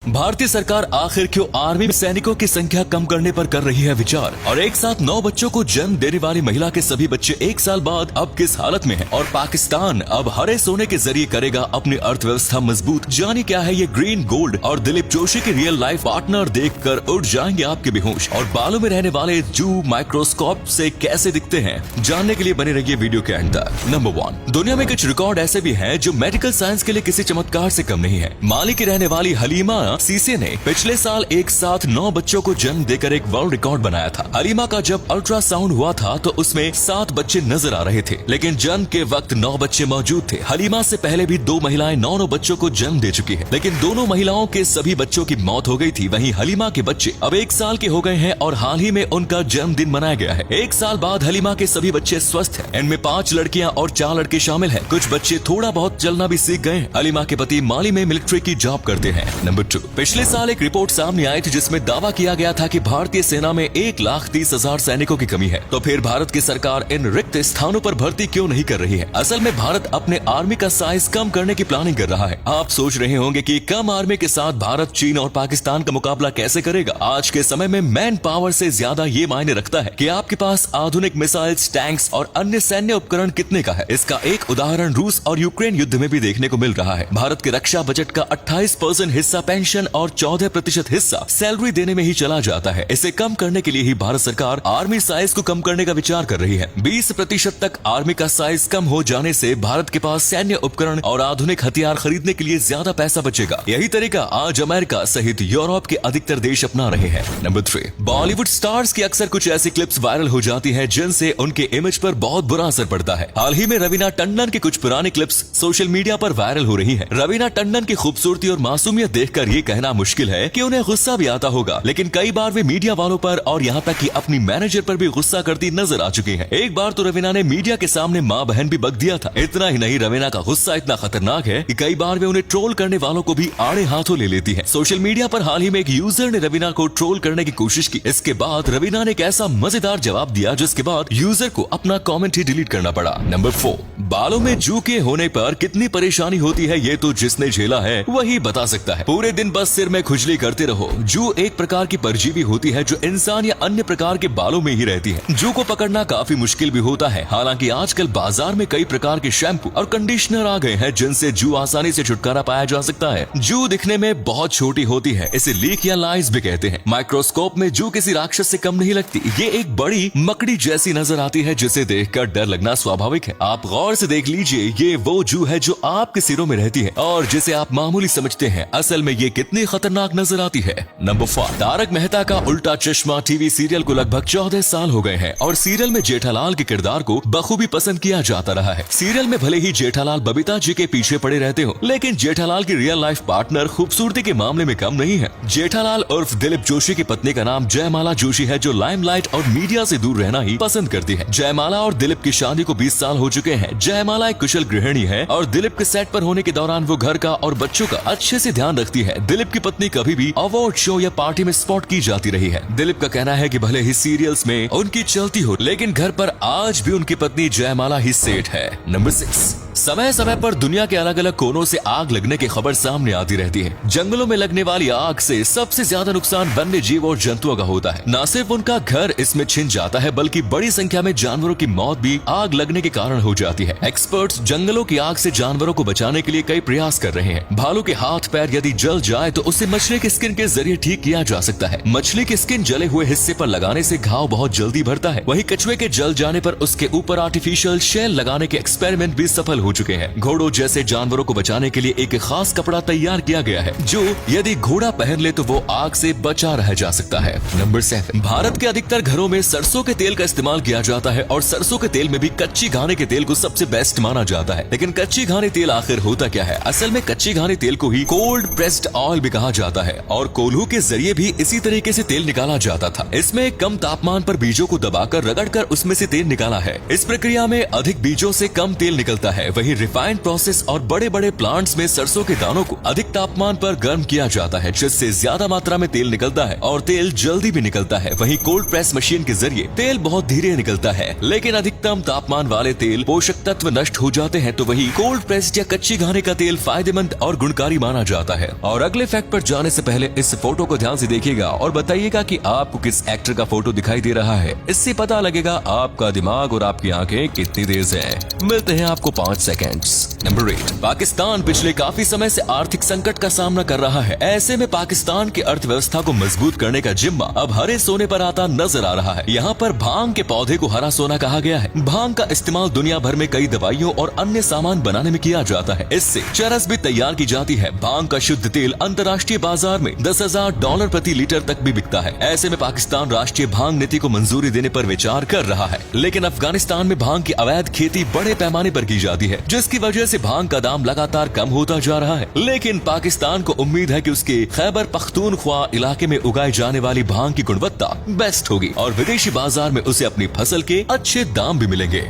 भारतीय सरकार आखिर क्यों आर्मी में सैनिकों की संख्या कम करने पर कर रही है विचार, और एक साथ 9 बच्चों को जन्म देने वाली महिला के सभी बच्चे 1 साल बाद अब किस हालत में हैं, और पाकिस्तान अब हरे सोने के जरिए करेगा अपनी अर्थव्यवस्था मजबूत। जानिए क्या है ये ग्रीन गोल्ड और दिलीप जोशी की रियल लाइफ पार्टनर देखकर उड़ जाएंगे आपके बेहोश। और बालों में रहने वाले जू माइक्रोस्कोप से कैसे दिखते हैं, जानने के लिए बने रहिए वीडियो के अंत तक। नंबर 1, दुनिया में कुछ रिकॉर्ड ऐसे भी हैं जो मेडिकल साइंस के लिए किसी चमत्कार से कम नहीं है। माली की रहने वाली हलीमा सीसे ने पिछले साल एक साथ 9 बच्चों को जन्म देकर एक वर्ल्ड रिकॉर्ड बनाया था। हलीमा का जब अल्ट्रासाउंड हुआ था तो उसमें 7 बच्चे नजर आ रहे थे, लेकिन जन्म के वक्त 9 बच्चे मौजूद थे। हलीमा से पहले भी 2 महिलाएं 9 बच्चों को जन्म दे चुकी है, लेकिन दोनों महिलाओं के सभी बच्चों की मौत हो गई थी। वहीं हलीमा के बच्चे अब 1 साल के हो गए हैं और हाल ही में उनका जन्मदिन मनाया गया है। 1 साल बाद हलीमा के सभी बच्चे स्वस्थ हैं। इनमें 5 लड़कियां और 4 लड़के शामिल हैं। कुछ बच्चे थोड़ा बहुत चलना भी सीख गए। हलीमा के पति माली में मिलिट्री की जॉब करते हैं। नंबर 2, पिछले साल एक रिपोर्ट सामने आई थी जिसमें दावा किया गया था कि भारतीय सेना में 1,30,000 सैनिकों की कमी है। तो फिर भारत की सरकार इन रिक्त स्थानों पर भर्ती क्यों नहीं कर रही है? असल में भारत अपने आर्मी का साइज कम करने की प्लानिंग कर रहा है। आप सोच रहे होंगे कि कम आर्मी के साथ भारत चीन और पाकिस्तान का मुकाबला कैसे करेगा। आज के समय में मैन पावर से ज्यादा ये मायने रखता है कि आपके पास आधुनिक मिसाइल्स, टैंक्स और अन्य सैन्य उपकरण कितने का है। इसका एक उदाहरण रूस और यूक्रेन युद्ध में भी देखने को मिल रहा है। भारत के रक्षा बजट का 28% हिस्सा पेंशन और 14% हिस्सा सैलरी देने में ही चला जाता है। इसे कम करने के लिए ही भारत सरकार आर्मी साइज को कम करने का विचार कर रही है। 20% तक आर्मी का साइज कम हो जाने से भारत के पास सैन्य उपकरण और आधुनिक हथियार खरीदने के लिए ज्यादा पैसा बचेगा। यही तरीका आज अमेरिका सहित यूरोप के अधिकतर देश अपना रहे हैं। नंबर 3, बॉलीवुड स्टार्स की अक्सर कुछ ऐसी क्लिप्स वायरल हो जाती है जिनसे उनके इमेज पर बहुत बुरा असर पड़ता है। हाल ही में रवीना टंडन की कुछ पुरानी क्लिप्स सोशल मीडिया पर वायरल हो रही है। रवीना टंडन की खूबसूरती और मासूमियत देखकर ये कहना मुश्किल है कि उन्हें गुस्सा भी आता होगा, लेकिन कई बार वे मीडिया वालों पर और यहाँ तक कि अपनी मैनेजर पर भी गुस्सा करती नजर आ चुकी हैं। एक बार तो रवीना ने मीडिया के सामने माँ बहन भी बक दिया था। इतना ही नहीं, रवीना का गुस्सा इतना खतरनाक है कि कई बार वे उन्हें ट्रोल करने वालों को भी आड़े हाथों ले लेती है। सोशल मीडिया पर हाल ही में एक यूजर ने रवीना को ट्रोल करने की कोशिश की। इसके बाद रवीना ने एक ऐसा मजेदार जवाब दिया जिसके बाद यूजर को अपना कॉमेंट ही डिलीट करना पड़ा। नंबर 4, बालों में जू के होने पर कितनी परेशानी होती है ये तो जिसने झेला है वही बता सकता है। पूरे दिन बस सिर में खुजली करते रहो। जू एक प्रकार की परजीवी होती है जो इंसान या अन्य प्रकार के बालों में ही रहती है। जू को पकड़ना काफी मुश्किल भी होता है। हालांकि आजकल बाजार में कई प्रकार के शैम्पू और कंडीशनर आ गए हैं जिनसे जू आसानी से छुटकारा पाया जा सकता है। जू दिखने में बहुत छोटी होती है, इसे लीक या लाइस भी कहते हैं। माइक्रोस्कोप में जू किसी राक्षस से कम नहीं लगती। ये एक बड़ी मकड़ी जैसी नजर आती है जिसे देखकर डर लगना स्वाभाविक है। आप गौर से देख लीजिए, ये वो जू है जो आपके सिरों में रहती है और जिसे आप मामूली समझते हैं, असल में ये कितनी खतरनाक नजर आती है। नंबर 5, तारक मेहता का उल्टा चश्मा टीवी सीरियल को लगभग 14 साल हो गए हैं और सीरियल में जेठालाल के किरदार को बखूबी पसंद किया जाता रहा है। सीरियल में भले ही जेठालाल बबीता जी के पीछे पड़े रहते हो, लेकिन जेठालाल की रियल लाइफ पार्टनर खूबसूरती के मामले में कम नहीं है। जेठालाल उर्फ दिलीप जोशी की पत्नी का नाम जयमाला जोशी है, जो लाइमलाइट और मीडिया से दूर रहना ही पसंद करती है। जयमाला और दिलीप की शादी को 20 साल हो चुके हैं। जयमाला एक कुशल गृहिणी है और दिलीप के सेट पर होने के दौरान वो घर का और बच्चों का अच्छे से ध्यान रखती है। दिलीप की पत्नी कभी भी अवार्ड शो या पार्टी में स्पॉट की जाती रही है। दिलीप का कहना है कि भले ही सीरियल्स में उनकी चलती हो, लेकिन घर पर आज भी उनकी पत्नी जयमाला ही सेठ है। नंबर 6, समय समय पर दुनिया के अलग अलग कोनों से आग लगने की खबर सामने आती रहती है। जंगलों में लगने वाली आग से सबसे ज्यादा नुकसान वन्य जीव और जंतुओं का होता है। न सिर्फ उनका घर इसमें छिन जाता है, बल्कि बड़ी संख्या में जानवरों की मौत भी आग लगने के कारण हो जाती है। एक्सपर्ट्स जंगलों की आग से जानवरों को बचाने के लिए कई प्रयास कर रहे हैं। भालू के हाथ पैर यदि जल जाए तो उसे मछली की स्किन के जरिए ठीक किया जा सकता है। मछली की स्किन जले हुए हिस्से पर लगाने से घाव बहुत जल्दी भरता है। वहीं कछुए के जल जाने पर उसके ऊपर आर्टिफिशियल शेल लगाने के एक्सपेरिमेंट भी सफल हो चुके हैं। घोड़ों जैसे जानवरों को बचाने के लिए एक खास कपड़ा तैयार किया गया है, जो यदि घोड़ा पहन ले तो वो आग से बचा रह जा सकता है। नंबर 7, भारत के अधिकतर घरों में सरसों के तेल का इस्तेमाल किया जाता है और सरसों के तेल में भी कच्ची घानी के तेल को सबसे बेस्ट माना जाता है। लेकिन कच्ची घानी तेल आखिर होता क्या है? असल में कच्ची घानी तेल को ही कोल्ड प्रेस्ड ऑयल भी कहा जाता है और कोल्हू के जरिए भी इसी तरीके से तेल निकाला जाता था। इसमें कम तापमान पर बीजों को दबाकर रगड़कर उसमें से तेल निकाला है। इस प्रक्रिया में अधिक बीजों से कम तेल निकलता है, वहीं रिफाइंड प्रोसेस और बड़े बड़े प्लांट्स में सरसों के दानों को अधिक तापमान पर गर्म किया जाता है, जिससे ज्यादा मात्रा में तेल निकलता है और तेल जल्दी भी निकलता है। वहीं कोल्ड प्रेस मशीन के जरिए तेल बहुत धीरे निकलता है, लेकिन अधिकतम तापमान वाले तेल पोषक तत्व नष्ट हो जाते हैं। तो वही कोल्ड प्रेस या कच्ची घानी का तेल फायदेमंद और गुणकारी माना जाता है। और अगले फैक्ट पर जाने से पहले इस फोटो को ध्यान से देखिएगा और बताइएगा कि आपको किस एक्टर का फोटो दिखाई दे रहा है। इससे पता लगेगा आपका दिमाग और आपकी आंखें कितनी तेज हैं। मिलते हैं आपको 5 सेकंड्स। नंबर 8, पाकिस्तान पिछले काफी समय से आर्थिक संकट का सामना कर रहा है। ऐसे में पाकिस्तान की अर्थव्यवस्था को मजबूत करने का जिम्मा अब हरे सोने पर आता नजर आ रहा है। यहाँ पर भांग के पौधे को हरा सोना कहा गया है। भांग का इस्तेमाल दुनिया भर में कई दवाइयों और अन्य सामान बनाने में किया जाता है। इससे चरस भी तैयार की जाती है। भांग का शुद्ध तेल अंतर्राष्ट्रीय बाजार में $10,000 प्रति लीटर तक भी बिकता है। ऐसे में पाकिस्तान राष्ट्रीय भांग नीति को मंजूरी देने पर विचार कर रहा है, लेकिन अफगानिस्तान में भांग की अवैध खेती बड़े पैमाने पर की जाती है, जिसकी वजह से भांग का दाम लगातार कम होता जा रहा है। लेकिन पाकिस्तान को उम्मीद है कि उसके खैबर पख्तूनख्वा इलाके में उगाई जाने वाली भांग की गुणवत्ता बेस्ट होगी और विदेशी बाजार में उसे अपनी फसल के अच्छे दाम भी मिलेंगे।